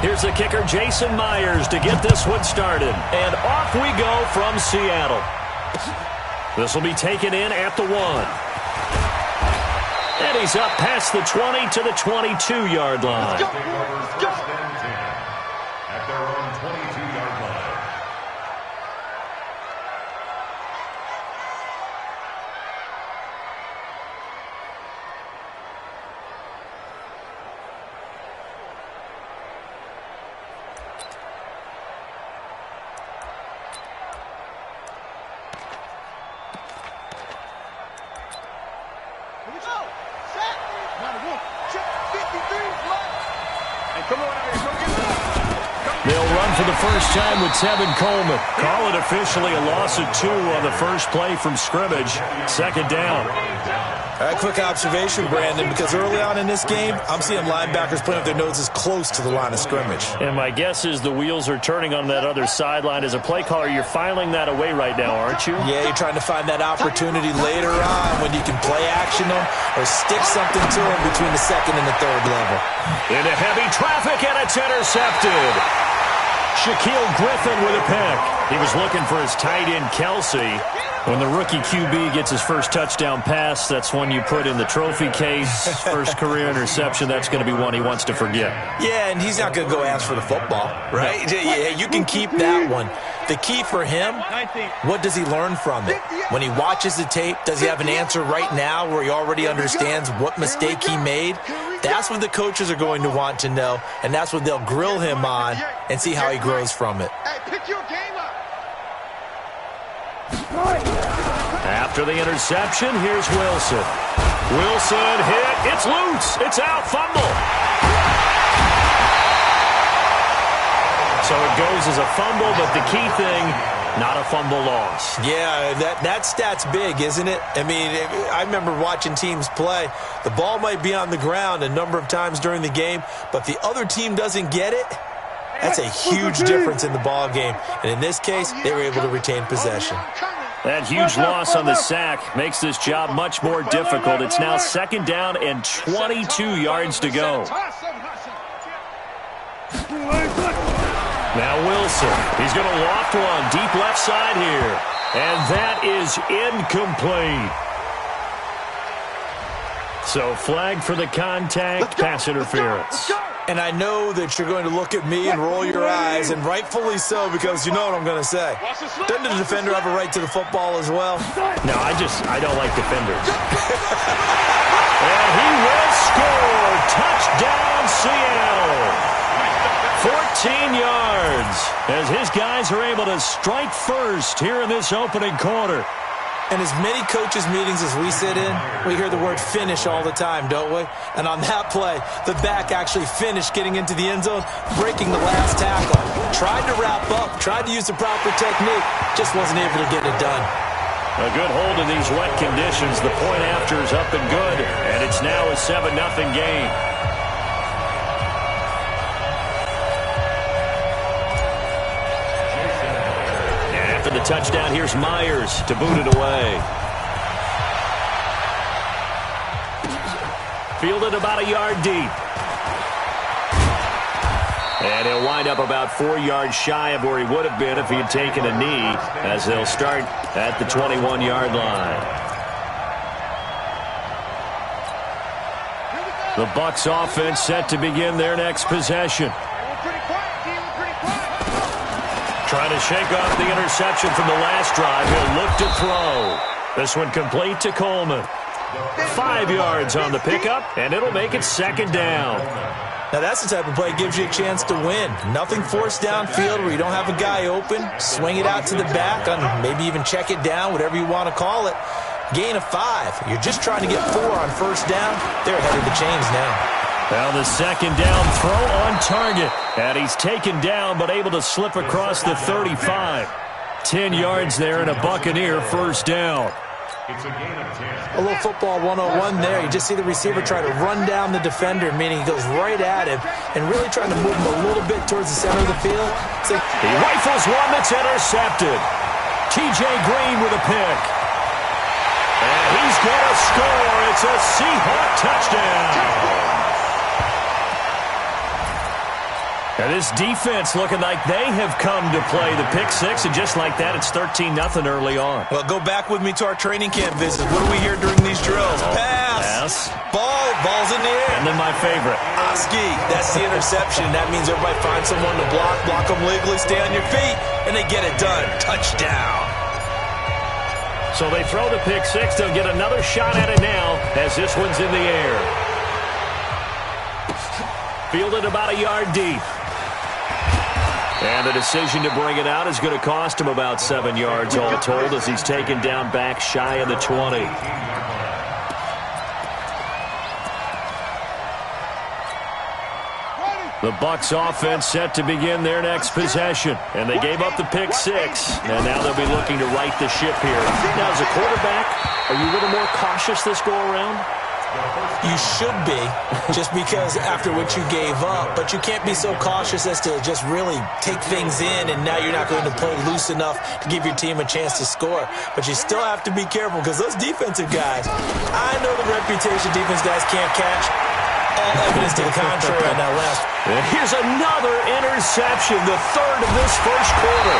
Here's the kicker, Jason Myers, to get this one started. And off we go from Seattle. This will be taken in at the 1. And he's up past the 20 to the 22-yard line. Let's go. At their own 22-yard line. They'll run for the first time with Tevin Coleman. Call it officially a loss of 2 on the first play from scrimmage. Second down. All right, quick observation, Brandon, because early on in this game, I'm seeing linebackers putting up their noses close to the line of scrimmage. And my guess is the wheels are turning on that other sideline. As a play caller, you're filing that away right now, aren't you? Yeah, you're trying to find that opportunity later on when you can play action them or stick something to them between the second and the third level. Into heavy traffic, and it's intercepted. Shaquille Griffin with a pick. He was looking for his tight end, Kelsey. When the rookie QB gets his first touchdown pass, that's one you put in the trophy case. First career interception, that's going to be one he wants to forget. Yeah, and he's not going to go ask for the football, right? Yeah, you can keep that one. The key for him, what does he learn from it? When he watches the tape, does he have an answer right now where he already understands what mistake he made? That's what the coaches are going to want to know, and that's what they'll grill him on and see how he grows from it. After the interception, here's Wilson. Wilson hit. It's loose. It's out. Fumble. So it goes as a fumble, but the key thing, not a fumble loss. Yeah, that stat's big, isn't it? I mean, I remember watching teams play. The ball might be on the ground a number of times during the game, but the other team doesn't get it. That's a huge difference in the ball game. And in this case, they were able to retain possession. That huge loss on the sack makes this job much more difficult. It's now second down and 22 yards to go. Now Wilson. He's going to loft one deep left side here. And that is incomplete. So flag for the contact, pass interference. And I know that you're going to look at me and roll your eyes, and rightfully so, because you know what I'm going to say. Doesn't the defender have a right to the football as well? No, I don't like defenders. And he will score. Touchdown, Seattle. 14 yards as his guys are able to strike first here in this opening quarter. And as many coaches' meetings as we sit in, we hear the word finish all the time, don't we? And on that play, the back actually finished getting into the end zone, breaking the last tackle. Tried to wrap up, tried to use the proper technique, just wasn't able to get it done. A good hold in these wet conditions. The point after is up and good, and it's now a 7-0 game. The touchdown, here's Myers to boot it away. Fielded about a yard deep. And he'll wind up about 4 yards shy of where he would have been if he had taken a knee, as they'll start at the 21-yard line. The Bucs offense set to begin their next possession. Trying to shake off the interception from the last drive. He'll look to throw. This one complete to Coleman. 5 yards on the pickup, and it'll make it second down. Now that's the type of play that gives you a chance to win. Nothing forced downfield where you don't have a guy open. Swing it out to the back, maybe even check it down, whatever you want to call it. Gain of 5. You're just trying to get 4 on first down. They're ahead of the chains now. Well, the second down throw on target. And he's taken down but able to slip across the 35. 10 yards there and a Buccaneer first down. A little football 101 there. You just see the receiver try to run down the defender, meaning he goes right at him and really trying to move him a little bit towards the center of the field. He rifles one that's intercepted. T.J. Green with a pick. And he's going to score. It's a Seahawk touchdown. And This defense looking like they have come to play the pick six, and just like that, it's 13-0 early on. Well, go back with me to our training camp visit. What do we hear during these drills? Pass. Ball's in the air. And then my favorite. Oski, that's the interception. That means everybody finds someone to block them legally, stay on your feet, and they get it done. Touchdown. So they throw the pick six. They'll get another shot at it now as this one's in the air. Fielded about a yard deep. And the decision to bring it out is going to cost him about 7 yards all told as he's taken down back shy of the 20. The Bucs offense set to begin their next possession. And they gave up the pick six. And now they'll be looking to right the ship here. Now, as a quarterback, are you a little more cautious this go-around? You should be, just because after what you gave up. But you can't be so cautious as to just really take things in, and now you're not going to play loose enough to give your team a chance to score. But you still have to be careful because those defensive guys, I know the reputation defense guys can't catch. All evidence to the contrary on that last. And here's another interception, the third of this first quarter.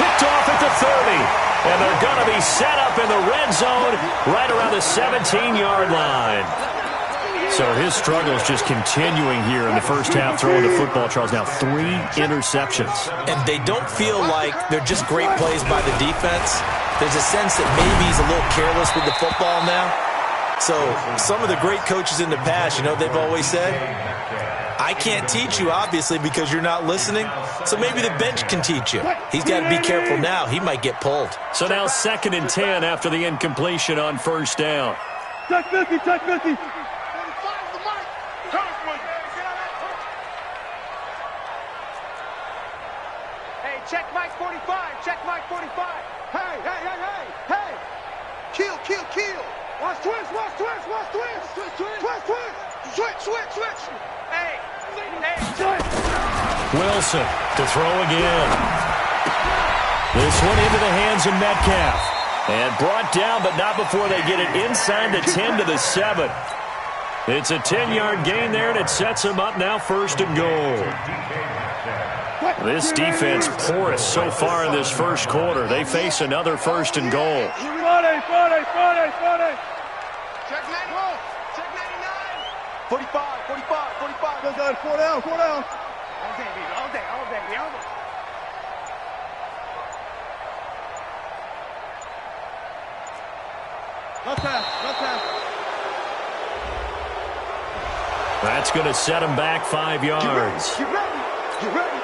Picked off at the 30. And they're going to be set up in the red zone right around the 17-yard line. So his struggle is just continuing here in the first half throwing the football, Charles. Now 3 interceptions. And they don't feel like they're just great plays by the defense. There's a sense that maybe he's a little careless with the football now. So some of the great coaches in the past, you know, they've always said, I can't teach you, obviously, because you're not listening. So maybe the bench can teach you. He's got to be careful now. He might get pulled. So now 2nd and 10 after the incompletion on first down. Check 50, check 50. Hey, check Mike 45, check Mike 45. Hey, hey, hey, hey, hey. Kill, kill, kill. Watch twist, watch twist, watch twist. Twist, twist, twist, twist. Switch, switch, switch. Hey, hey, switch. Wilson to throw again. This one into the hands of Metcalf. And brought down, but not before they get it inside the 10 to the 7. It's a 10-yard gain there, and it sets them up now 1st and goal. This defense porous so far in this first quarter. They face another 1st and goal. 40. Check 91. Check 99. 45, 45, 45. Let's go, 4 down, 4 down. All day, baby, all day, all day. We on it. Left half, left half. That's going to set them back 5 yards. Get ready, get ready.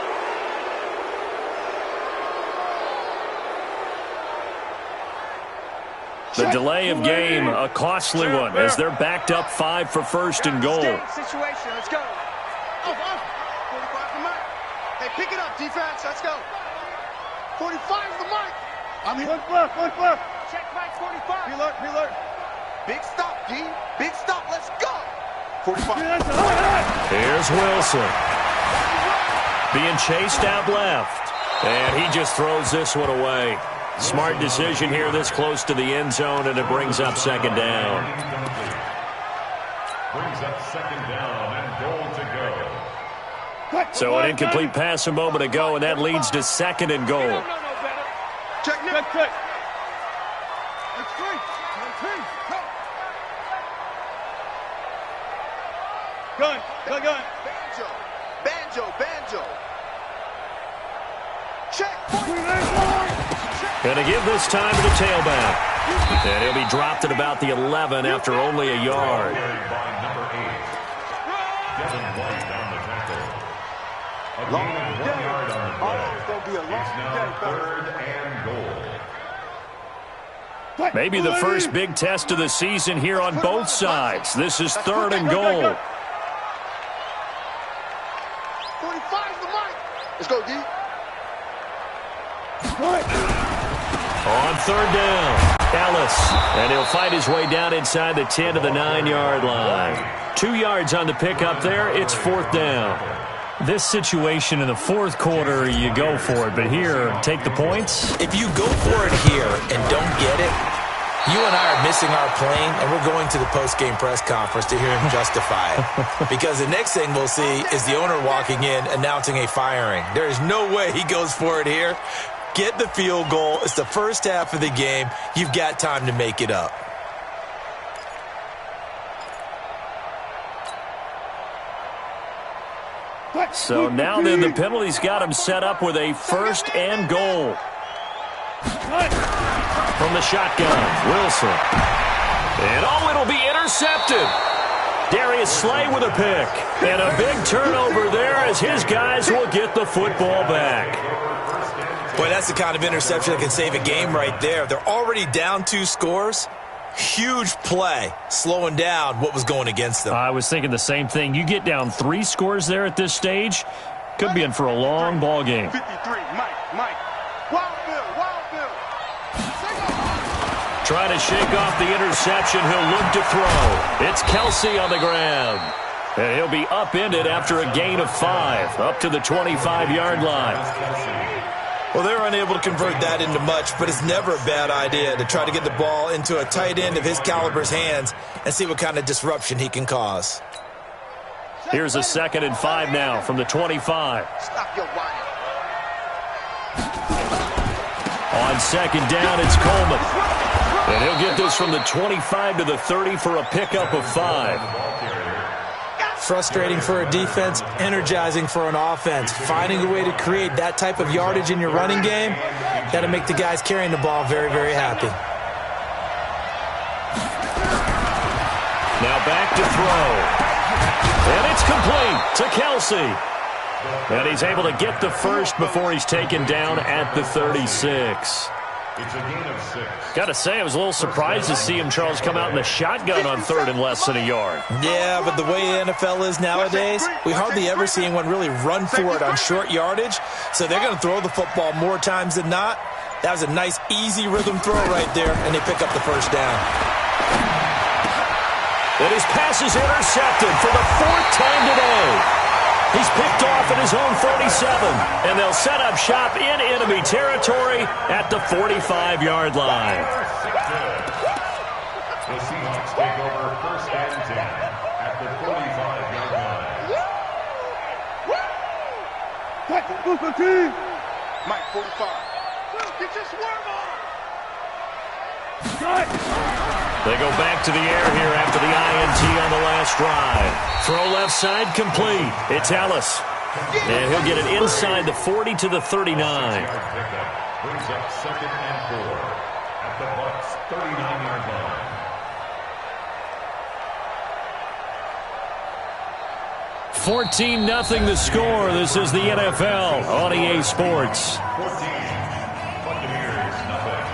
The delay of game, a costly one, as they're backed up 5 for 1st and goal. Situation, let's go. 45 the mark. Hey, pick it up, defense, let's go. 45 the mark. I mean, one left. Check Mike 45. Be alert. Big stop, D. Big stop, let's go. 45. Here's Wilson. Being chased out left. And he just throws this one away. Smart decision here this close to the end zone, and it brings up 2nd down. Brings up 2nd down and goal to go. So an incomplete pass a moment ago, and that leads to 2nd and goal. Check. It's free. Gun. Banjo. Check. Going to give this time to the tailback. And he'll be dropped at about the 11 after only a yard. By number 8. Devin White on the tackle. A gain of 1 yard on the play. It's now 3rd and goal. Maybe the first big test of the season here on both sides. This is 3rd and goal. 45 the mark. Let's go, D. On 3rd down, Ellis. And he'll fight his way down inside the 10 to the 9-yard line. 2 yards on the pickup there. It's 4th down. This situation in the 4th quarter, you go for it. But here, take the points. If you go for it here and don't get it, You and I are missing our plane, and we're going to the post-game press conference to hear him justify it. Because the next thing we'll see is the owner walking in announcing a firing. There is no way he goes for it here. Get the field goal. It's the first half of the game. You've got time to make it up. So now then the penalty's got him set up with a first and goal. From the shotgun, Wilson. And it'll be intercepted. Darius Slay with a pick. And a big turnover there as his guys will get the football back. Boy, that's the kind of interception that can save a game right there. They're already down 2 scores. Huge play, slowing down what was going against them. I was thinking the same thing. You get down 3 scores there at this stage, could be in for a long ball game. 53, Mike. Wild Bill. Trying to shake off the interception. He'll look to throw. It's Kelsey on the ground. And he'll be upended after a gain of 5, up to the 25-yard line. Well, they're unable to convert that into much, but it's never a bad idea to try to get the ball into a tight end of his caliber's hands and see what kind of disruption he can cause. Here's a 2nd and 5 now from the 25. Stop your whining. On 2nd down, it's Coleman. And he'll get this from the 25 to the 30 for a pickup of 5. Frustrating for a defense, energizing for an offense. Finding a way to create that type of yardage in your running game, got to make the guys carrying the ball very, very happy. Now back to throw. And it's complete to Kelsey. And he's able to get the first before he's taken down at the 36. It's a gain of 6. Got to say, I was a little surprised to see him, Charles, come out in the shotgun on 3rd and less than a yard. Yeah, but the way the NFL is nowadays, we hardly ever see anyone really run for it on short yardage. So they're going to throw the football more times than not. That was a nice, easy rhythm throw right there, and they pick up the first down. And his pass is intercepted for the 4th time today. He's picked off at his own 47, and they'll set up shop in enemy territory at the 45-yard line. The Seahawks take over 1st and 10 at the 45-yard line. Mike, 45. Get your swerve on. They go back to the air here after the INT on the last drive. Throw left side complete. It's Ellis. And he'll get it inside the 40 to the 39. Brings up 2nd and 4 at the Bucs' 39-yard line. 14-0 the score. This is the NFL on EA Sports. 14. Buccaneers, nothing.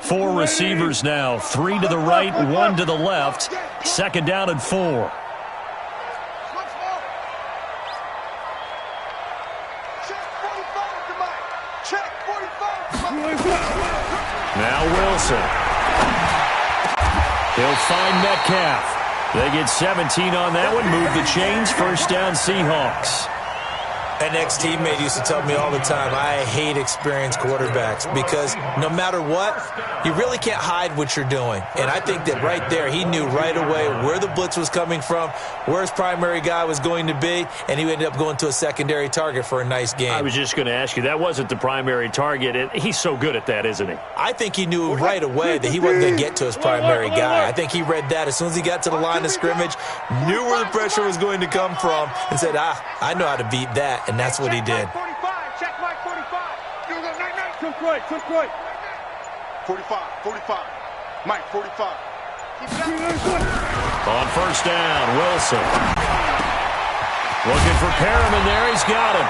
Four receivers now. 3 to the right, 1 to the left. 2nd down and 4. Now Wilson. He'll find Metcalf. They get 17 on that one. Move the chains. 1st down Seahawks. An ex-teammate used to tell me all the time, I hate experienced quarterbacks because no matter what, you really can't hide what you're doing. And I think that right there, he knew right away where the blitz was coming from, where his primary guy was going to be, and he ended up going to a secondary target for a nice game. I was just going to ask you, that wasn't the primary target. And he's so good at that, isn't he? I think he knew right away that he wasn't going to get to his primary guy. I think he read that as soon as he got to the line of scrimmage, knew where the pressure was going to come from, and said, I know how to beat that. And that's what he did. 45, check Mike 45. You go, night. Come right. 45. Mike 45. On 1st down, Wilson. Looking for Perriman there. He's got him.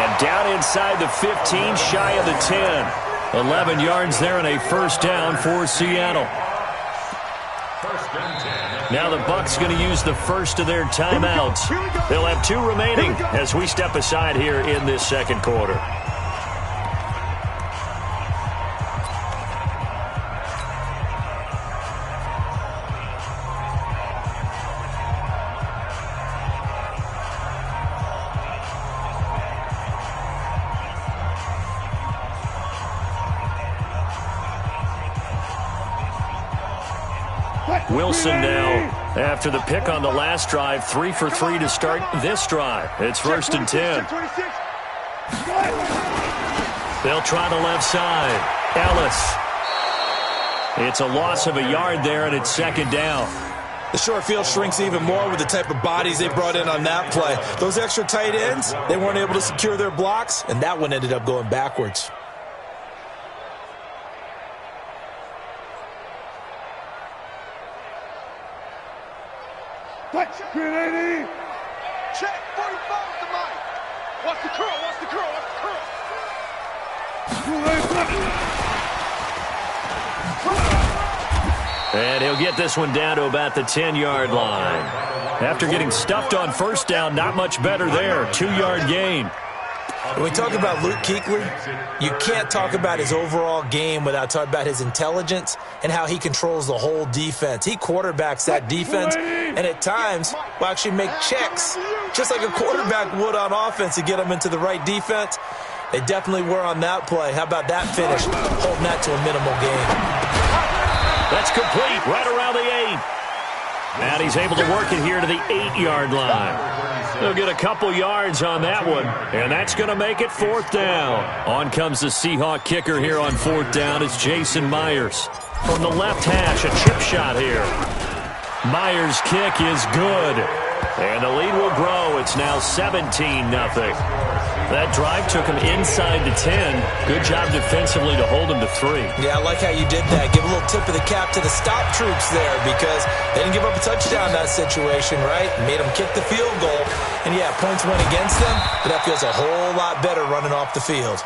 And down inside the 15, shy of the 10. 11 yards there and a 1st down for Seattle. 1st and 10. Now the Bucs going to use the first of their timeouts. They'll have 2 remaining as we step aside here in this second quarter. Wilson now, after the pick on the last drive, 3 for 3 to start this drive. It's 1st and 10. They'll try the left side. Ellis. It's a loss of a yard there, and it's 2nd down. The short field shrinks even more with the type of bodies they brought in on that play. Those extra tight ends, they weren't able to secure their blocks, and that one ended up going backwards. Check, 45 the mic. Watch the curl, watch the curl, watch the curl. And he'll get this one down to about the 10-yard line. After getting stuffed on 1st down, not much better there. 2-yard gain. When we talk about Luke Kuechly, you can't talk about his overall game without talking about his intelligence and how he controls the whole defense. He quarterbacks that defense, and at times will actually make checks, just like a quarterback would on offense to get them into the right defense. They definitely were on that play. How about that finish, holding that to a minimal gain? That's complete, right around the 8. And he's able to work it here to the 8-yard line. They'll get a couple yards on that one, and that's going to make it 4th down. On comes the Seahawk kicker here on 4th down. It's Jason Myers. From the left hash, a chip shot here. Myers' kick is good, and the lead will grow. It's now 17-0. That drive took him inside the 10. Good job defensively to hold him to 3. Yeah, I like how you did that. Give a little tip of the cap to the stop troops there because they didn't give up a touchdown in that situation, right? Made them kick the field goal. And, yeah, points went against them, but that feels a whole lot better running off the field.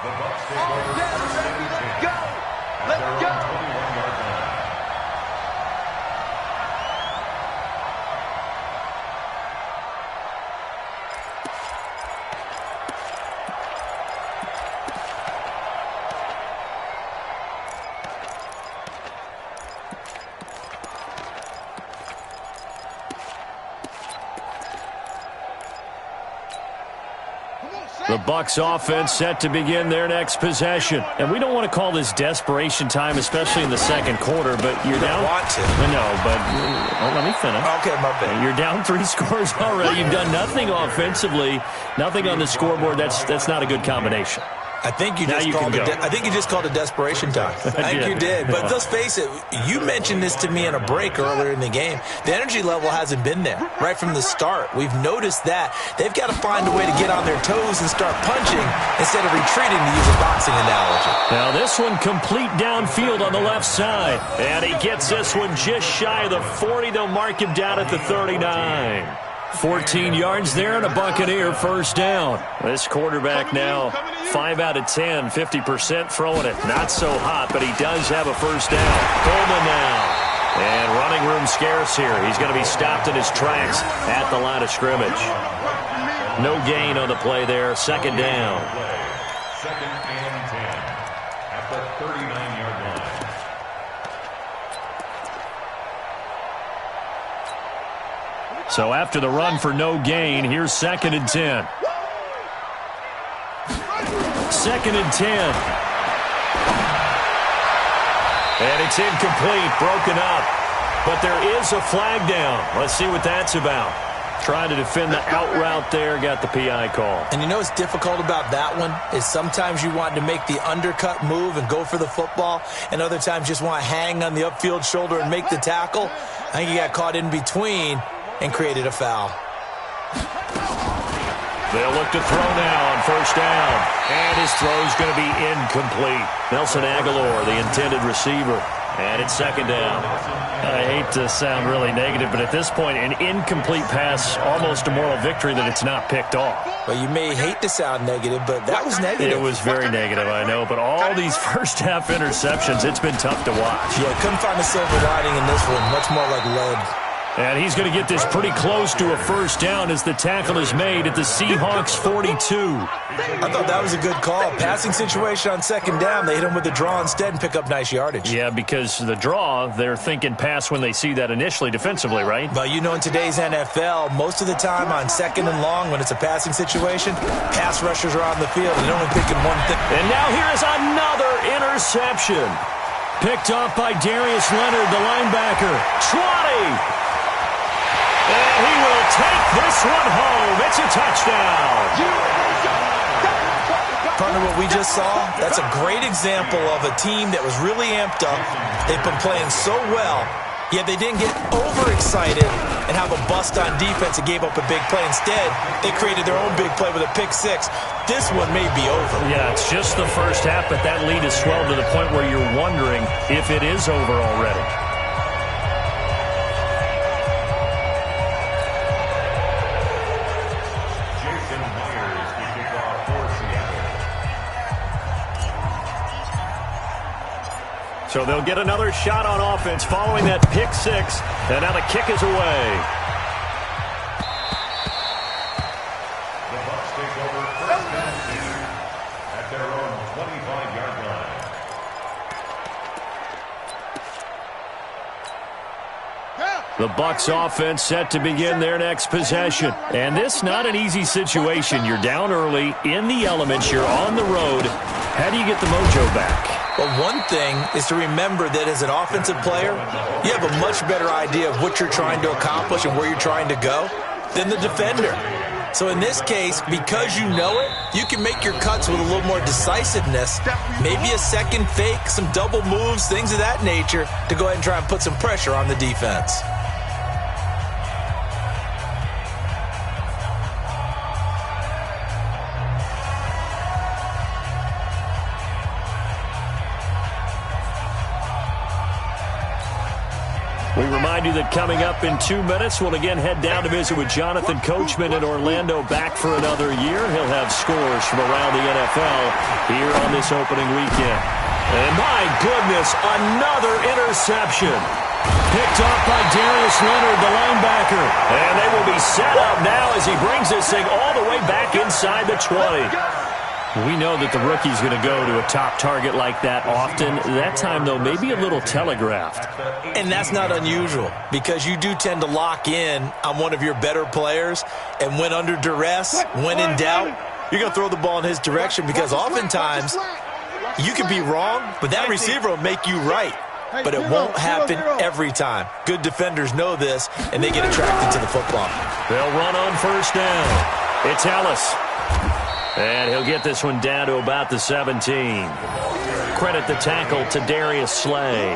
Go! Let's go! The Bucs offense set to begin their next possession. And we don't want to call this desperation time, especially in the second quarter, but you're down. Want to. No, but let me finish. Okay, my bad. You're down 3 scores already. You've done nothing offensively, nothing on the scoreboard. That's not a good combination. I think you just called it desperation time. I think you did. But let's face it, you mentioned this to me in a break earlier in the game. The energy level hasn't been there right from the start. We've noticed that. They've got to find a way to get on their toes and start punching instead of retreating, to use a boxing analogy. Now this one complete downfield on the left side. And he gets this one just shy of the 40. They'll mark him down at the 39. 14 yards there and a Buccaneer 1st down. This quarterback now 5 out of 10, 50% throwing it. Not so hot, but he does have a 1st down. Coleman now. And running room scarce here. He's going to be stopped in his tracks at the line of scrimmage. No gain on the play there. 2nd down. 2nd and 10 at the 39-yard line. So after the run for no gain, here's 2nd and 10. 2nd and 10. And it's incomplete, broken up. But there is a flag down. Let's see what that's about. Trying to defend the out route there, got the PI call. And you know what's difficult about that one is sometimes you want to make the undercut move and go for the football, and other times just want to hang on the upfield shoulder and make the tackle. I think he got caught in between and created a foul. They'll look to throw now on 1st down. And his throw's going to be incomplete. Nelson Aguilar, the intended receiver. And it's 2nd down. I hate to sound really negative, but at this point, an incomplete pass, almost a moral victory that it's not picked off. Well, you may hate to sound negative, but that was negative. It was very negative, I know. But all these first-half interceptions, it's been tough to watch. Yeah, couldn't find a silver lining in this one. Much more like lead. And he's going to get this pretty close to a first down as the tackle is made at the Seahawks 42. I thought that was a good call. Passing situation on second down. They hit him with the draw instead and pick up nice yardage. Yeah, because the draw, they're thinking pass when they see that initially defensively, right? But you know, in today's NFL, most of the time on second and long, when it's a passing situation, pass rushers are on the field and they're only picking one thing. And now here is another interception. Picked off by Darius Leonard, the linebacker. Trotty! And he will take this one home. It's a touchdown. Partner, what we just saw, that's a great example of a team that was really amped up. They've been playing so well, yet they didn't get overexcited and have a bust on defense and gave up a big play. Instead, they created their own big play with a pick six. This one may be over. Yeah, it's just the first half, but that lead has swelled to the point where you're wondering if it is over already. So they'll get another shot on offense following that pick six. And now the kick is away. The Bucs take over first and 10 at their own 25-yard line. The Bucs offense set to begin their next possession. And this not an easy situation. You're down early, in the elements, you're on the road. How do you get the mojo back? Well, one thing is to remember that as an offensive player, you have a much better idea of what you're trying to accomplish and where you're trying to go than the defender. So in this case, because you know it, you can make your cuts with a little more decisiveness, maybe a second fake, some double moves, things of that nature, to go ahead and try and put some pressure on the defense. We remind you that coming up in 2 minutes, we'll again head down to visit with Jonathan Coachman in Orlando, back for another year. He'll have scores from around the NFL here on this opening weekend. And my goodness, another interception. Picked off by Darius Leonard, the linebacker. And they will be set up now as he brings this thing all the way back inside the 20. We know that the rookie's going to go to a top target like that often. That time, though, maybe a little telegraphed. And that's not unusual because you do tend to lock in on one of your better players. And when under duress, when in doubt, you're going to throw the ball in his direction because oftentimes you can be wrong, but that receiver will make you right. But it won't happen every time. Good defenders know this, and they get attracted to the football. They'll run on first down. It's Ellis. And he'll get this one down to about the 17. Credit the tackle to Darius Slay.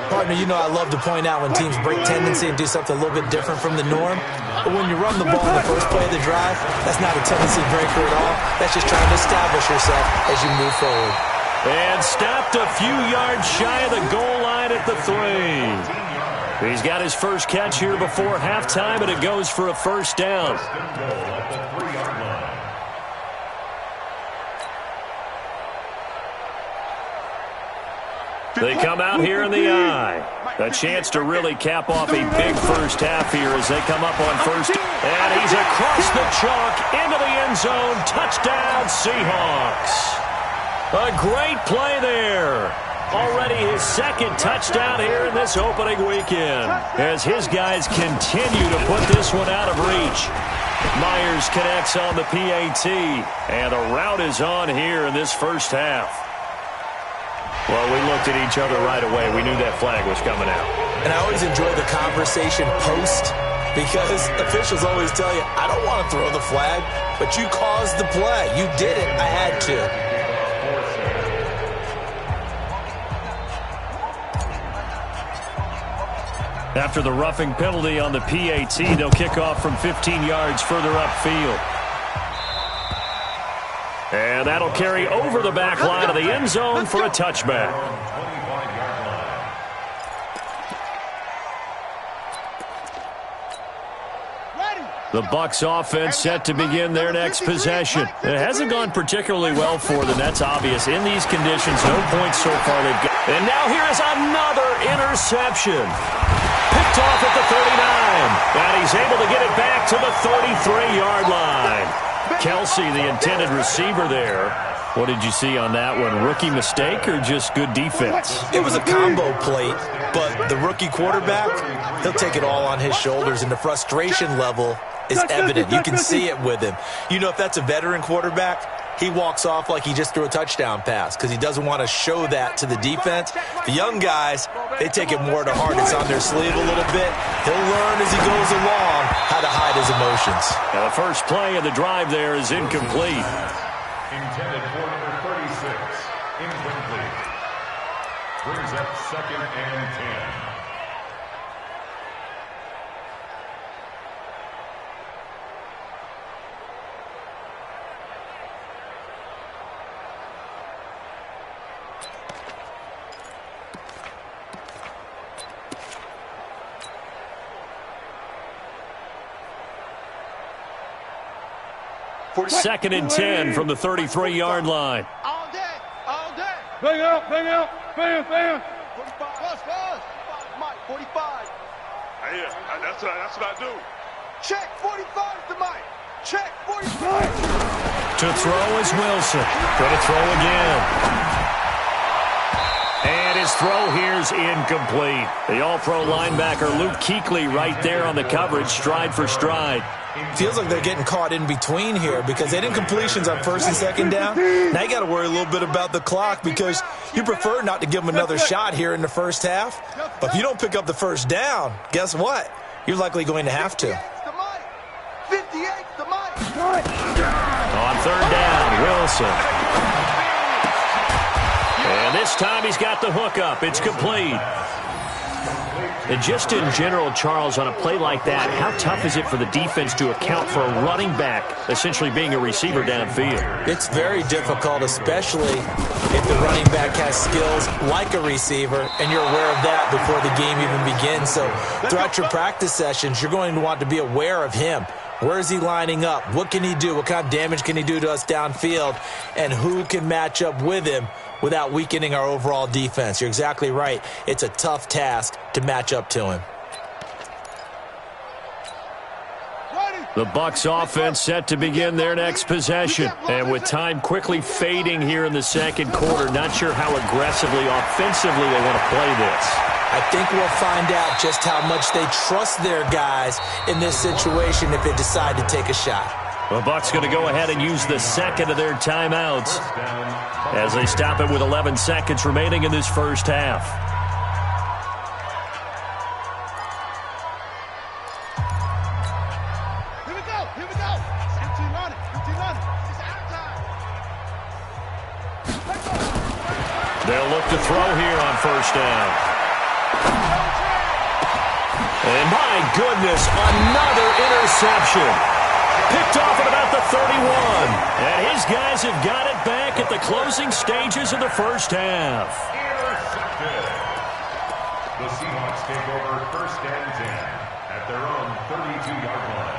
Partner, you know I love to point out when teams break tendency and do something a little bit different from the norm. But when you run the ball in the first play of the drive, that's not a tendency breaker at all. That's just trying to establish yourself as you move forward. And stopped a few yards shy of the goal line at the 3. He's got his first catch here before halftime, and it goes for a first down. They come out here in the eye. A chance to really cap off a big first half here as they come up on first. And he's across the chalk into the end zone. Touchdown, Seahawks. A great play there. Already his second touchdown here in this opening weekend as his guys continue to put this one out of reach. Myers connects on the PAT, and the route is on here in this first half. Well, we looked at each other right away. We knew that flag was coming out. And I always enjoy the conversation post because officials always tell you, I don't want to throw the flag, but you caused the play. You did it. I had to. After the roughing penalty on the PAT, they'll kick off from 15 yards further upfield. And that'll carry over the back line of the end zone for a touchback. The Bucs offense set to begin their next possession. It hasn't gone particularly well for them. That's obvious. In these conditions, no points so far they've got. And now here is another interception. Picked picked off at the 39. And he's able to get it back to the 33-yard line. Kelsey, the intended receiver there. What did you see on that one? Rookie mistake or just good defense? It was a combo plate, but the rookie quarterback, he'll take it all on his shoulders, and the frustration level is evident. You can see it with him. You know, if that's a veteran quarterback, he walks off like he just threw a touchdown pass because he doesn't want to show that to the defense. The young guys, they take it more to heart. It's on their sleeve a little bit. He'll learn as he goes along how to hide his emotions. Now the first play of the drive there is incomplete. Intended for number 36. Incomplete. Brings up 2nd and 10. Second and 10 from the 33-yard line. All day, all day. Bang out, bam. 45. Buzz. Mike, 45. Yeah, that's what I do. Check, 45 to Mike. Check, 45. To throw is Wilson. Going to throw again. And his throw here's incomplete. The all-pro linebacker Luke Kuechly right there on the coverage, stride for stride. Feels like they're getting caught in between here because they didn't completions on 1st and 2nd down. Now you got to worry a little bit about the clock because you prefer not to give them another shot here in the first half. But if you don't pick up the first down, guess what? You're likely going to have to. 58 to Mike. On 3rd down, Wilson. And this time he's got the hook up. It's complete. And just in general, Charles, on a play like that, how tough is it for the defense to account for a running back essentially being a receiver downfield? It's very difficult, especially if the running back has skills like a receiver, and you're aware of that before the game even begins. So throughout your practice sessions, you're going to want to be aware of him. Where is he lining up? What can he do? What kind of damage can he do to us downfield? And who can match up with him without weakening our overall defense? You're exactly right. It's a tough task to match up to him. The Bucs offense set to begin their next possession. And with time quickly fading here in the second quarter, not sure how aggressively, offensively they want to play this. I think we'll find out just how much they trust their guys in this situation if they decide to take a shot. The Bucs going to go ahead and use the second of their timeouts as they stop it with 11 seconds remaining in this first half. Here we go. Empty running. It's out time. They'll look to throw here on 1st down. And my goodness, another interception. Picked off at about the 31. And his guys have got it back at the closing stages of the first half. Intercepted. The Seahawks take over 1st and 10 at their own 32-yard line.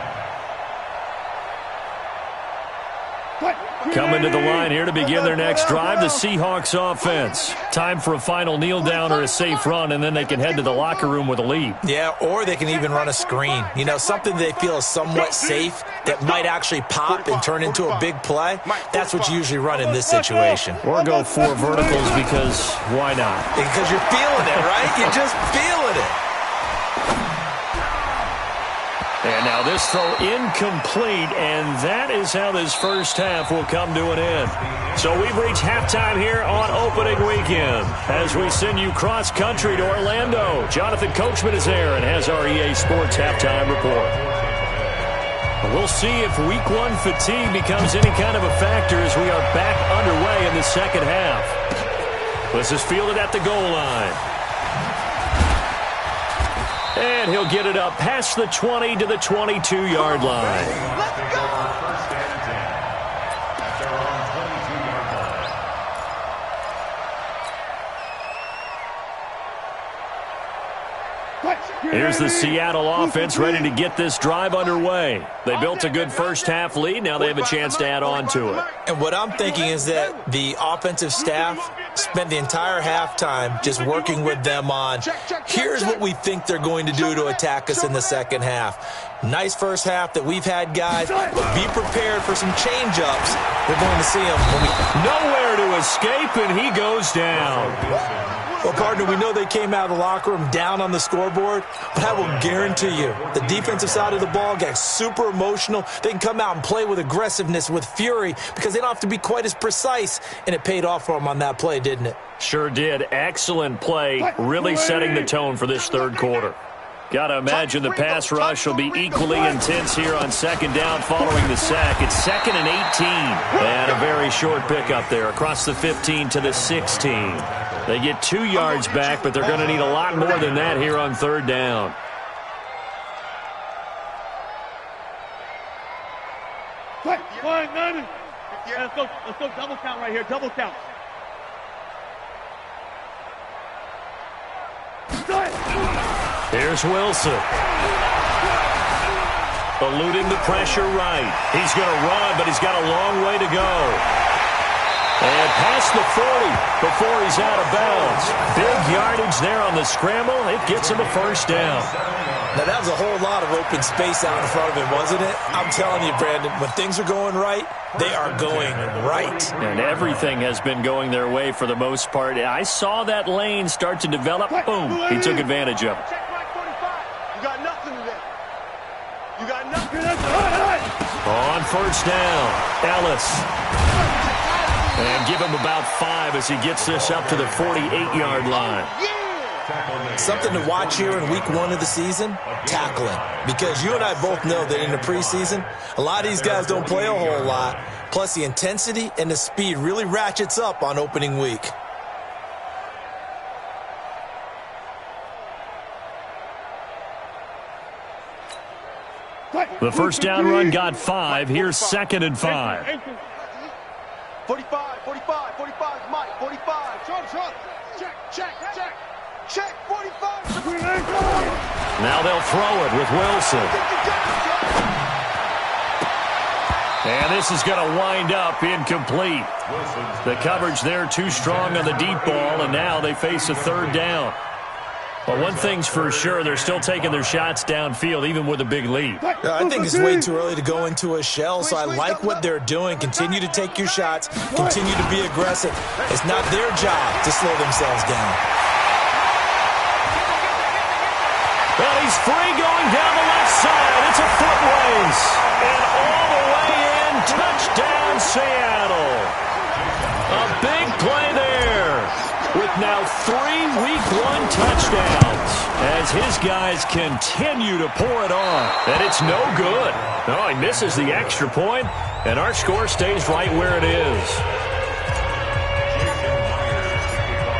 Coming to the line here to begin their next drive, the Seahawks offense. Time for a final kneel down or a safe run, and then they can head to the locker room with a lead. Yeah, or they can even run a screen. You know, something they feel is somewhat safe that might actually pop and turn into a big play. That's what you usually run in this situation. Or go 4 verticals because why not? Because you're feeling it, right? You're just feeling it. And now this throw incomplete, and that is how this first half will come to an end. So we've reached halftime here on opening weekend as we send you cross-country to Orlando. Jonathan Coachman is there and has our EA Sports halftime report. We'll see if Week 1 fatigue becomes any kind of a factor as we are back underway in the second half. This is fielded at the goal line. And he'll get it up past the 20 to the 22-yard line. Let's go! 1st and 10 at their own 22-yard line. Here's the Seattle offense ready to get this drive underway. They built a good first-half lead. Now they have a chance to add on to it. And what I'm thinking is that the offensive staff spent the entire halftime just working with them on, here's what we think they're going to do to attack us in the second half. Nice first half that we've had, guys, but be prepared for some change-ups. We're going to see them. Nowhere to escape, and he goes down. Well, partner, we know they came out of the locker room down on the scoreboard, but I will guarantee you the defensive side of the ball got super emotional. They can come out and play with aggressiveness, with fury, because they don't have to be quite as precise, and it paid off for them on that play, didn't it? Sure did. Excellent play, really setting the tone for this third quarter. Got to imagine the pass rush will be equally intense here on second down following the sack. It's 2nd and 18. And a very short pickup there across the 15 to the 16. They get 2 yards back, but they're going to need a lot more than that here on third down. Let's go double count right here, double count. Here's Wilson. Eluding the pressure right. He's going to run, but he's got a long way to go. And past the 40 before he's out of bounds. Big yardage there on the scramble. It gets him a first down. Now, that was a whole lot of open space out in front of him, wasn't it? I'm telling you, Brandon, when things are going right, they are going right. And everything has been going their way for the most part. I saw that lane start to develop. Boom. He took advantage of it. You got nothing today. You got nothing. On first down, Ellis. And give him about 5 as he gets this up to the 48-yard line. Something to watch here in week 1 of the season, tackling. Because you and I both know that in the preseason, a lot of these guys don't play a whole lot. Plus, the intensity and the speed really ratchets up on opening week. The first down run got 5. Here's 2nd and 5. 45, 45, Mike, 45. Check, 45. Now they'll throw it with Wilson. And this is going to wind up incomplete. The coverage there too strong on the deep ball, and now they face a third down. But one thing's for sure, they're still taking their shots downfield, even with a big lead. I think it's way too early to go into a shell, so I like what they're doing. Continue to take your shots. Continue to be aggressive. It's not their job to slow themselves down. Well, he's free going down the left side. It's a foot race. And all the way in, touchdown Seattle. A big play there. With now 3 week 1 touchdowns as his guys continue to pour it on. And it's no good. No, he misses the extra point, and our score stays right where it is.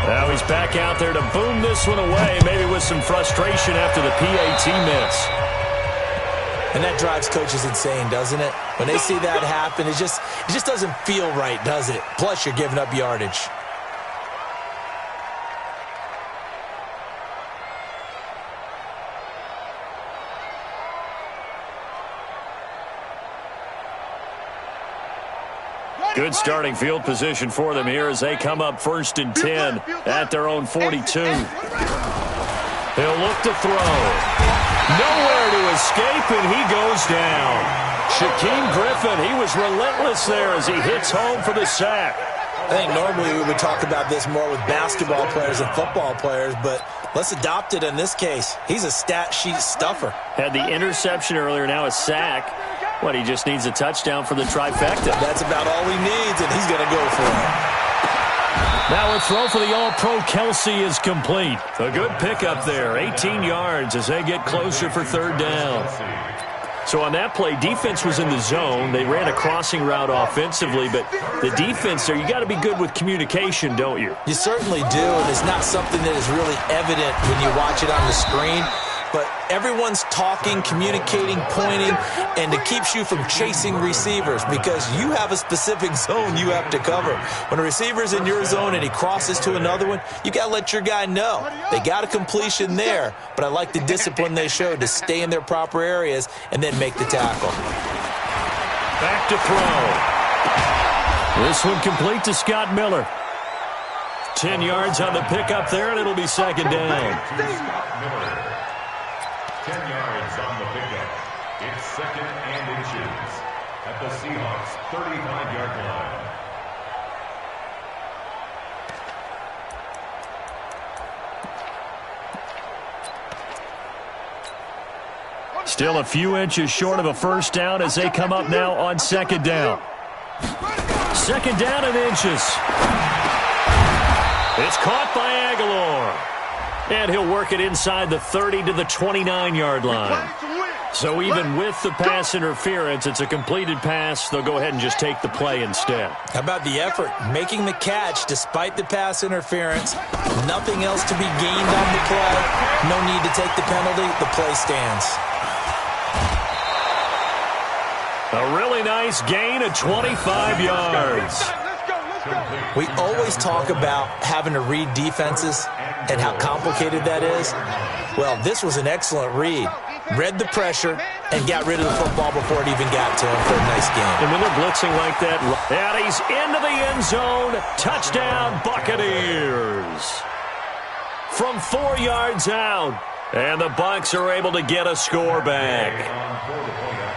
Now he's back out there to boom this one away, maybe with some frustration after the PAT miss. And that drives coaches insane, doesn't it? When they see that happen, it just doesn't feel right, does it? Plus, you're giving up yardage. Good starting field position for them here as they come up 1st and 10 at their own 42. He'll look to throw. Nowhere to escape, and he goes down. Shaquem Griffin, he was relentless there as he hits home for the sack. I think normally we would talk about this more with basketball players and football players, but let's adopt it in this case. He's a stat sheet stuffer. Had the interception earlier, now a sack. What, he just needs a touchdown for the trifecta. That's about all he needs, and he's going to go for it. Now a throw for the All-Pro Kelsey is complete. A good pickup there, 18 yards as they get closer for third down. So on that play, defense was in the zone. They ran a crossing route offensively, but the defense there, you got to be good with communication, don't you? You certainly do, and it's not something that is really evident when you watch it on the screen. but everyone's talking, communicating, pointing, and it keeps you from chasing receivers because you have a specific zone you have to cover. When a receiver's in your zone and he crosses to another one, you got to let your guy know. They got a completion there, but I like the discipline they showed to stay in their proper areas and then make the tackle. Back to throw. This one complete to Scott Miller. 10 yards on the pickup there, and it'll be second down. 10 yards on the pickup. It's second and inches at the Seahawks' 35-yard line. Still a few inches short of a first down as they come up now on second down. Second down and inches. It's caught by Aguilar. And he'll work it inside the 30 to the 29-yard line. So even with the pass interference, it's a completed pass. They'll go ahead and just take the play instead. How about the effort? Making the catch despite the pass interference. Nothing else to be gained on the play. No need to take the penalty. The play stands. A really nice gain of 25 yards. We always talk about having to read defenses and how complicated that is. Well, this was an excellent read. Read the pressure and got rid of the football before it even got to him for a nice game. And when they're blitzing like that, and he's into the end zone. Touchdown, Buccaneers. From 4 yards out. And the Bucs are able to get a score back.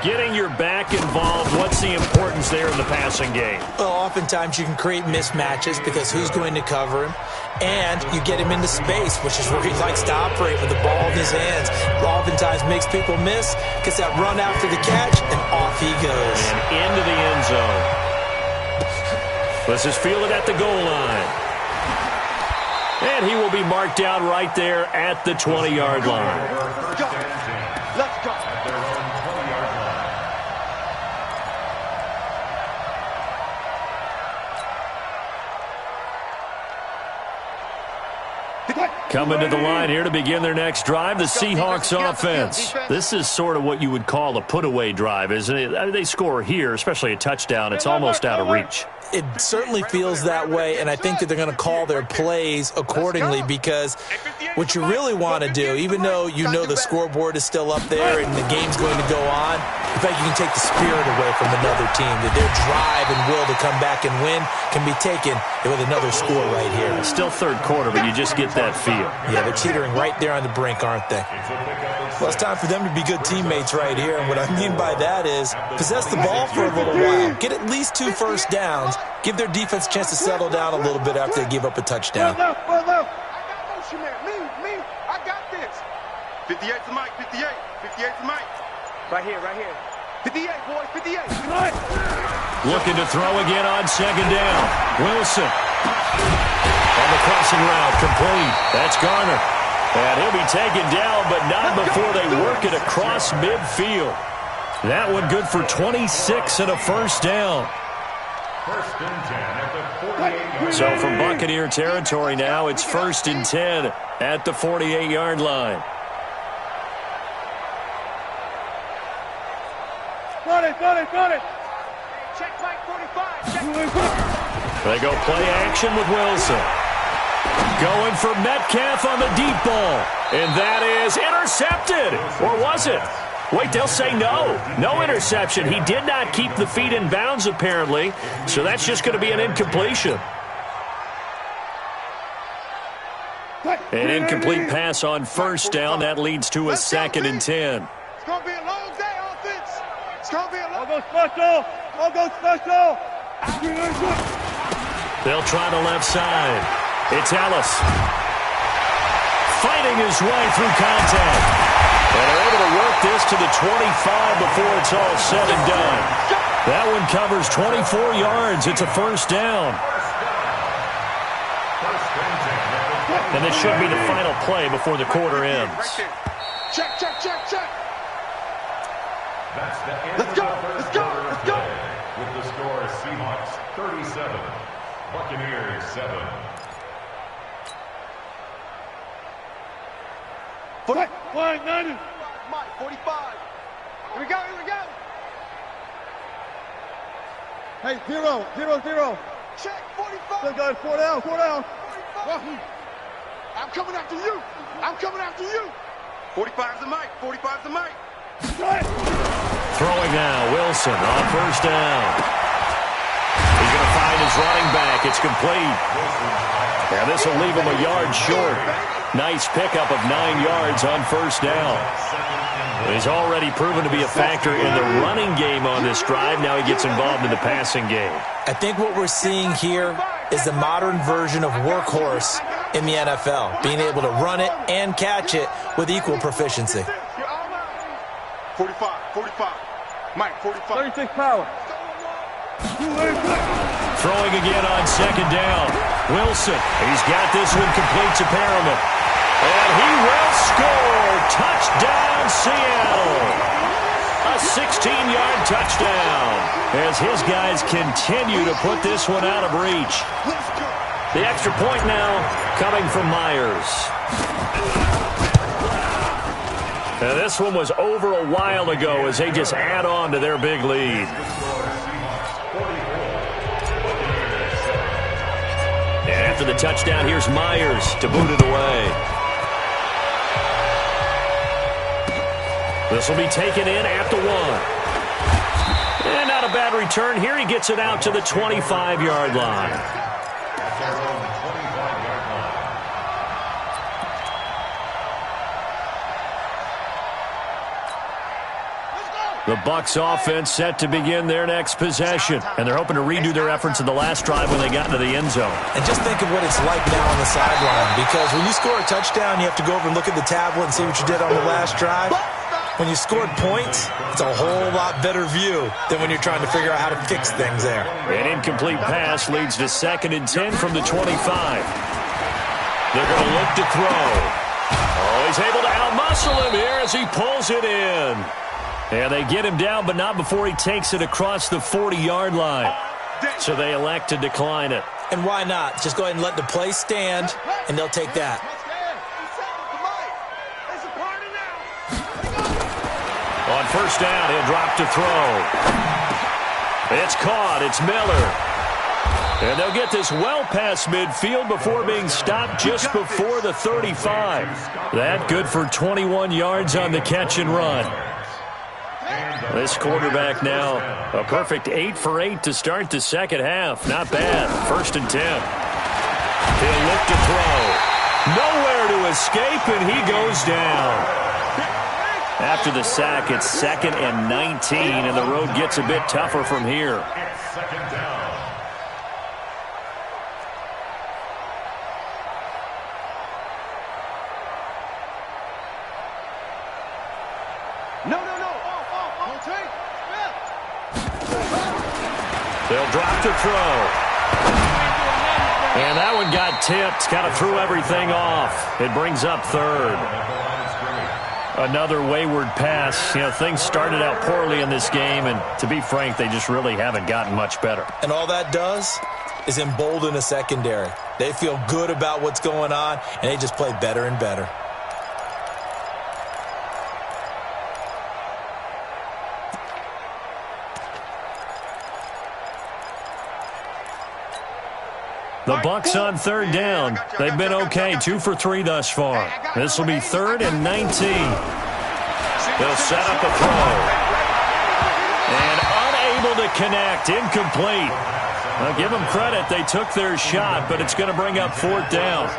Getting your back involved, what's the importance there in the passing game? Well, oftentimes you can create mismatches because who's going to cover him? And you get him into space, which is where he likes to operate with the ball in his hands. Oftentimes makes people miss, gets that run after the catch, and off he goes. And into the end zone. This is fielded at the goal line. And he will be marked down right there at the 20-yard line. Let's go. Coming to the line here to begin their next drive, the Seahawks offense. This is sort of what you would call a put-away drive, isn't it? I mean, they score here, especially a touchdown. It's almost out of reach. It certainly feels that way, and I think that they're going to call their plays accordingly because what you really want to do, even though you know the scoreboard is still up there and the game's going to go on, in fact, you can take the spirit away from another team, that their drive and will to come back and win can be taken with another score right here. It's still third quarter, but you just get that feel. Yeah, they're teetering right there on the brink, aren't they? Well, it's time for them to be good teammates right here, and what I mean by that is possess the ball for a little while, get at least 2 first downs, give their defense a chance to settle down a little bit after they give up a touchdown. I got motion, man. Me, I got this. 58 to Mike, 58. 58 to Mike. Right here. 58, boys, 58. Looking to throw again on second down. Wilson. On the crossing route, complete. That's Garner. And he'll be taken down, but not before they work it across midfield. That one good for 26 and a first down. First and 10 at the 48-yard So from Buccaneer territory now, it's first and 10 at the 48-yard line. Got it. Check Mike 45. Check. They go play action with Wilson. Going for Metcalf on the deep ball. And that is intercepted. Or was it? Wait, they'll say no. No interception. He did not keep the feet in bounds, apparently. So that's just going to be an incompletion. An incomplete pass on first down. That leads to a second and 10. It's going to be a long day, offense. It's going to be a long day. I'll go special. They'll try the left side. It's Ellis. Fighting his way through contact. And they're able to work this to the 25 before it's all said and done. That one covers 24 yards. It's a first down. And this should be the final play before the quarter ends. Check. That's the end Let's go. With the score, Seahawks 37, Buccaneers 7. Foot. Flying 90. Mike, 45. Here we go, here we go. Hey, 0, 0, 0. Check, 45. Still got 4 down, 4 down. 45. I'm coming after you. I'm coming after you. 45's the mic. 45's the mic. Throwing now, Wilson on first down. He's going to find his running back. It's complete. And this will leave him a yard short. Nice pickup of 9 yards on first down. He's already proven to be a factor in the running game on this drive. Now he gets involved in the passing game. I think what we're seeing here is the modern version of workhorse in the NFL, being able to run it and catch it with equal proficiency. 45, 45. Mike, 45. 36 power. Throwing again on second down. Wilson, he's got this one complete to Perriman. And he will score. Touchdown, Seattle. A 16-yard touchdown as his guys continue to put this one out of reach. The extra point now coming from Myers. Now this one was over a while ago as they just add on to their big lead. And after the touchdown, here's Myers to boot it away. This will be taken in at the 1. And not a bad return here. He gets it out to the 25-yard line. The Bucs offense set to begin their next possession. And they're hoping to redo their efforts in the last drive when they got into the end zone. And just think of what it's like now on the sideline. Because when you score a touchdown, you have to go over and look at the tablet and see what you did on the last drive. When you scored points, it's a whole lot better view than when you're trying to figure out how to fix things there. An incomplete pass leads to 2nd and 10 from the 25. They're going to look to throw. Oh, he's able to outmuscle him here as he pulls it in. And they get him down, but not before he takes it across the 40-yard line. So they elect to decline it. And why not? Just go ahead and let the play stand, and they'll take that. On first down, he'll drop to throw. It's caught. It's Miller. And they'll get this well past midfield before being stopped just before the 35. That good for 21 yards on the catch and run. This quarterback now, a perfect 8 for 8 to start the second half. Not bad. 1st and 10. He'll look to throw. Nowhere to escape, and he goes down. After the sack, it's 2nd and 19, and the road gets a bit tougher from here. It's 2nd down. No. Take. They'll drop to throw. And that one got tipped. Kind of threw everything off. It brings up 3rd. Another wayward pass. You know, things started out poorly in this game, and to be frank, they just really haven't gotten much better. And all that does is embolden a secondary. They feel good about what's going on, and they just play better and better. The Bucs on 3rd down. They've been okay, 2 for 3 thus far. This will be 3rd and 19. They'll set up a throw. And unable to connect, incomplete. I'll give them credit. They took their shot, but it's going to bring up 4th down.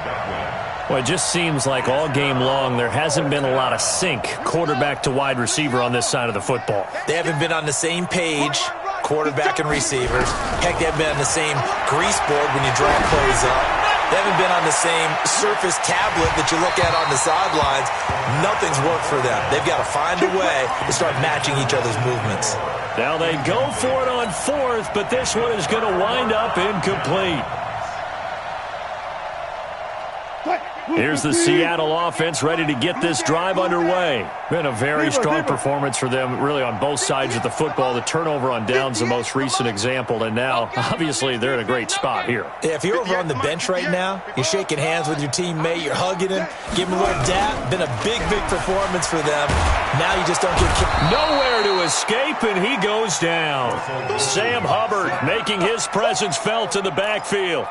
Well, it just seems like all game long there hasn't been a lot of sync quarterback to wide receiver on this side of the football. They haven't been on the same page, quarterback and receivers. Heck, they haven't been on the same grease board when you draw plays up. They haven't been on the same surface tablet that you look at on the sidelines. Nothing's worked for them. They've got to find a way to start matching each other's movements. Now they go for it on 4th, but this one is going to wind up incomplete. Here's the Seattle offense ready to get this drive underway. Been a very strong performance for them, really, on both sides of the football. The turnover on downs, the most recent example, and now, obviously, they're in a great spot here. Yeah, if you're over on the bench right now, you're shaking hands with your teammate, you're hugging him, giving him a little dap. Been a big, big performance for them. Now you just don't get kicked. Nowhere to escape, and he goes down. Sam Hubbard making his presence felt in the backfield.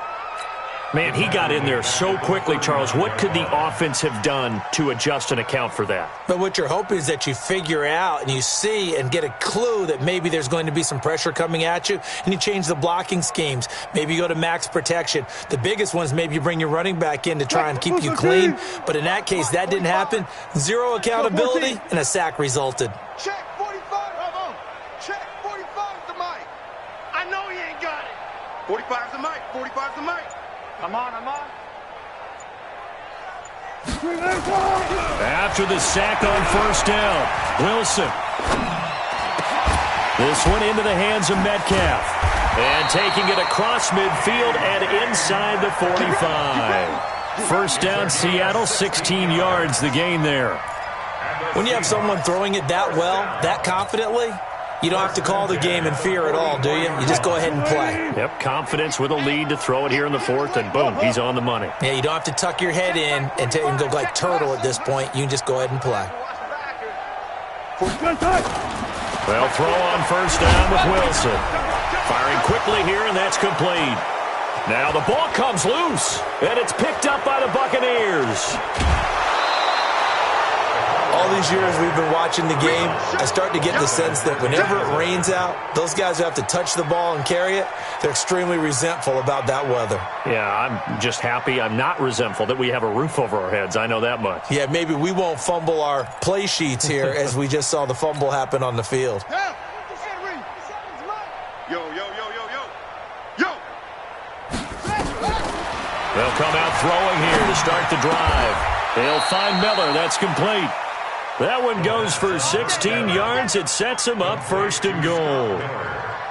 Man, he got in there so quickly, Charles. What could the offense have done to adjust and account for that? But what you're hoping is that you figure out and you see and get a clue that maybe there's going to be some pressure coming at you, and you change the blocking schemes. Maybe you go to max protection. The biggest one is maybe you bring your running back in to try and keep you clean. But in that case, that didn't happen. Zero accountability, and a sack resulted. Check 45. Come on. Check 45 is the mic. I know he ain't got it. 45 is the mic. 45 is the mic. I'm on. After the sack on first down, Wilson. This one into the hands of Metcalf. And taking it across midfield and inside the 45. First down, Seattle, 16 yards, the gain there. When you have someone throwing it that well, that confidently, you don't have to call the game in fear at all, do you? You just go ahead and play. Yep, confidence with a lead to throw it here in the fourth, and boom, he's on the money. Yeah, you don't have to tuck your head in and go like turtle at this point. You can just go ahead and play. Well, throw on first down with Wilson. Firing quickly here, and that's complete. Now the ball comes loose, and it's picked up by the Buccaneers. All these years we've been watching the game, I start to get the sense that whenever it rains out, those guys who have to touch the ball and carry it, they're extremely resentful about that weather. Yeah, I'm just happy I'm not resentful that we have a roof over our heads. I know that much. Yeah, maybe we won't fumble our play sheets here as we just saw the fumble happen on the field. They'll come out throwing here to start the drive. They'll find Miller. That's complete. That one goes for 16 yards. It sets them up first and goal.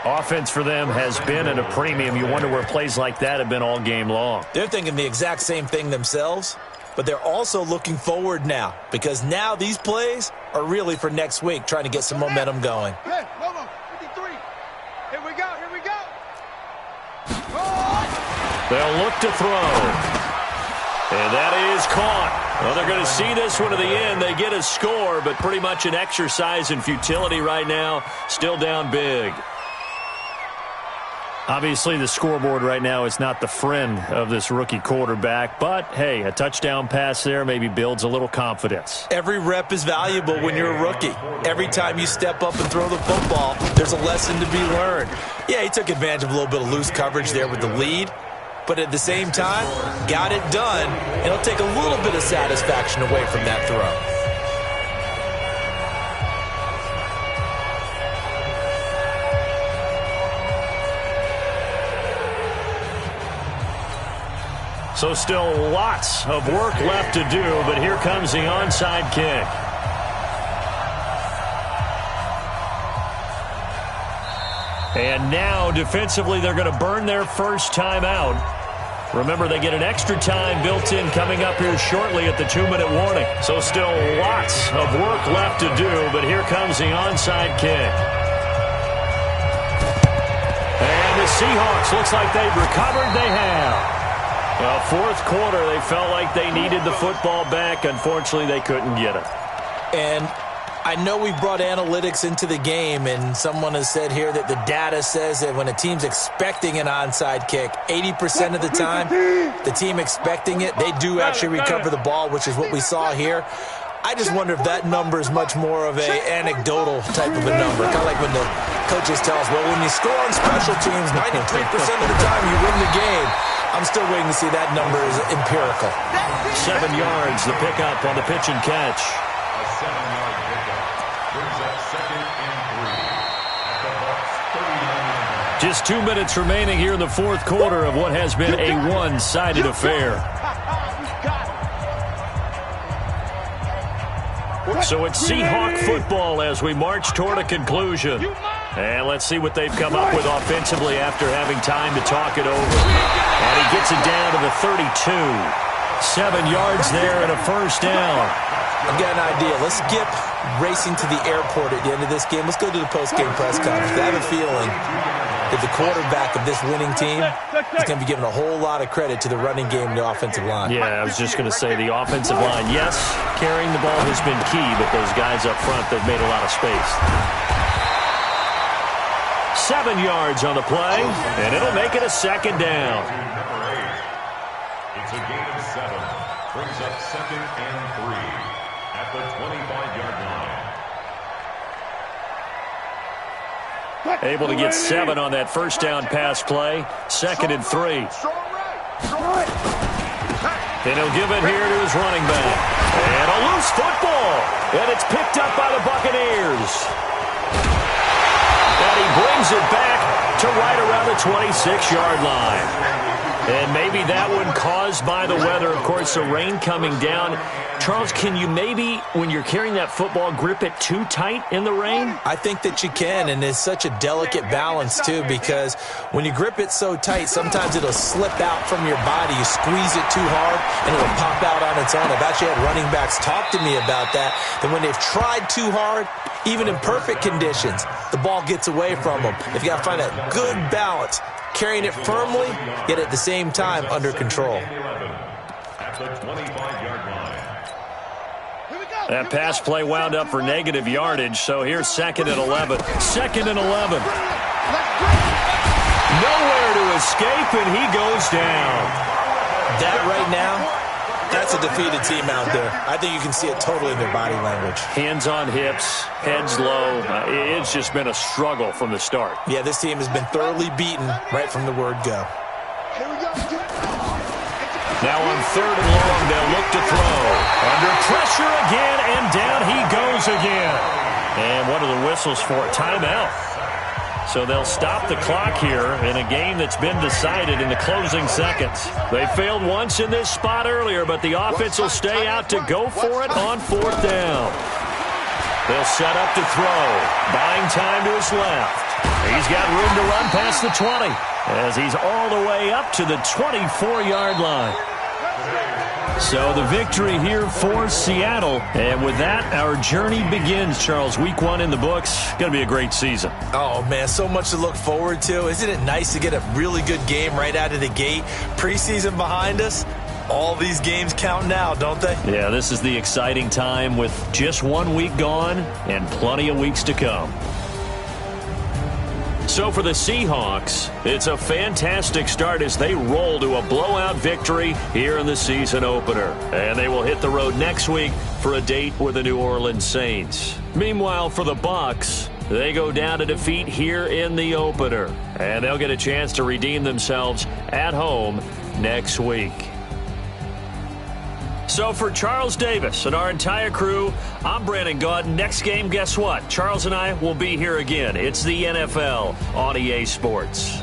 Offense for them has been at a premium. You wonder where plays like that have been all game long. They're thinking the exact same thing themselves, but they're also looking forward now because now these plays are really for next week, trying to get some momentum going. Hey, hold on. 53. Here we go. They'll look to throw. And that is caught. Well, they're going to see this one to the end. They get a score, but pretty much an exercise in futility right now. Still down big. Obviously, the scoreboard right now is not the friend of this rookie quarterback. But, hey, a touchdown pass there maybe builds a little confidence. Every rep is valuable when you're a rookie. Every time you step up and throw the football, there's a lesson to be learned. Yeah, he took advantage of a little bit of loose coverage there with the lead. But at the same time, got it done. It'll take a little bit of satisfaction away from that throw. So still lots of work left to do, but here comes the onside kick. And now, defensively, they're going to burn their first time out. Remember, they get an extra time built in coming up here shortly at the 2-minute warning. So still lots of work left to do, but here comes the onside kick. And the Seahawks, looks like they've recovered. They have. Well, fourth quarter, they felt like they needed the football back. Unfortunately, they couldn't get it. And I know we brought analytics into the game, and someone has said here that the data says that when a team's expecting an onside kick, 80% of the time, the team expecting it, they do actually recover the ball, which is what we saw here. I just wonder if that number is much more of an anecdotal type of a number, kind of like when the coaches tell us, well, when you score on special teams, 93% of the time you win the game. I'm still waiting to see that number is empirical. 7 yards, the pickup on the pitch and catch. A 7-yard pickup brings up 2nd and 3 at the Bucs 39. Just 2 minutes remaining here in the fourth quarter of what has been a one-sided affair. So it's Seahawk football as we march toward a conclusion. And let's see what they've come up with offensively after having time to talk it over. And he gets it down to the 32. 7 yards there and a first down. I've got an idea. Let's skip racing to the airport at the end of this game. Let's go to the post-game press conference. I have a feeling that the quarterback of this winning team is going to be giving a whole lot of credit to the running game and the offensive line. Yeah, I was just going to say the offensive line, yes, carrying the ball has been key, but those guys up front, they've made a lot of space. 7 yards on the play, and it'll make it a second down. It's a gain of 7. Brings up 2nd and 3 at the 25-yard line. Able to get 7 on that first down pass play. 2nd and 3. And he'll give it here to his running back. And a loose football. And it's picked up by the Buccaneers. And he brings it back to right around the 26-yard line. And maybe that one caused by the weather. Of course, the rain coming down. Charles, can you maybe, when you're carrying that football, grip it too tight in the rain? I think that you can, and it's such a delicate balance, too, because when you grip it so tight, sometimes it'll slip out from your body. You squeeze it too hard, and it'll pop out on its own. I've actually had running backs talk to me about that when they've tried too hard, even in perfect conditions, the ball gets away from them. If you got to find that good balance, carrying it firmly, yet at the same time under control. At the 25-yard line. That pass play wound up for negative yardage, so here's 2nd and 11. 2nd and 11. Nowhere to escape, and he goes down. That right now, that's a defeated team out there. I think you can see it totally in their body language. Hands on hips, heads low. It's just been a struggle from the start. Yeah, this team has been thoroughly beaten right from the word go. Now on 3rd and long, they'll look to throw. Under pressure again, and down he goes again. And what are the whistles for? Timeout. So they'll stop the clock here in a game that's been decided in the closing seconds. They failed once in this spot earlier, but the offense will stay out to go for it on 4th down. They'll set up to throw. Buying time to his left. He's got room to run past the 20 as he's all the way up to the 24-yard line. So the victory here for Seattle. And with that, our journey begins, Charles. Week 1 in the books. Going to be a great season. Oh, man, so much to look forward to. Isn't it nice to get a really good game right out of the gate? Preseason behind us. All these games count now, don't they? Yeah, this is the exciting time with just 1 week gone and plenty of weeks to come. So for the Seahawks, it's a fantastic start as they roll to a blowout victory here in the season opener. And they will hit the road next week for a date with the New Orleans Saints. Meanwhile, for the Bucs, they go down to defeat here in the opener. And they'll get a chance to redeem themselves at home next week. So for Charles Davis and our entire crew, I'm Brandon Gaud. Next game, guess what? Charles and I will be here again. It's the NFL on EA Sports.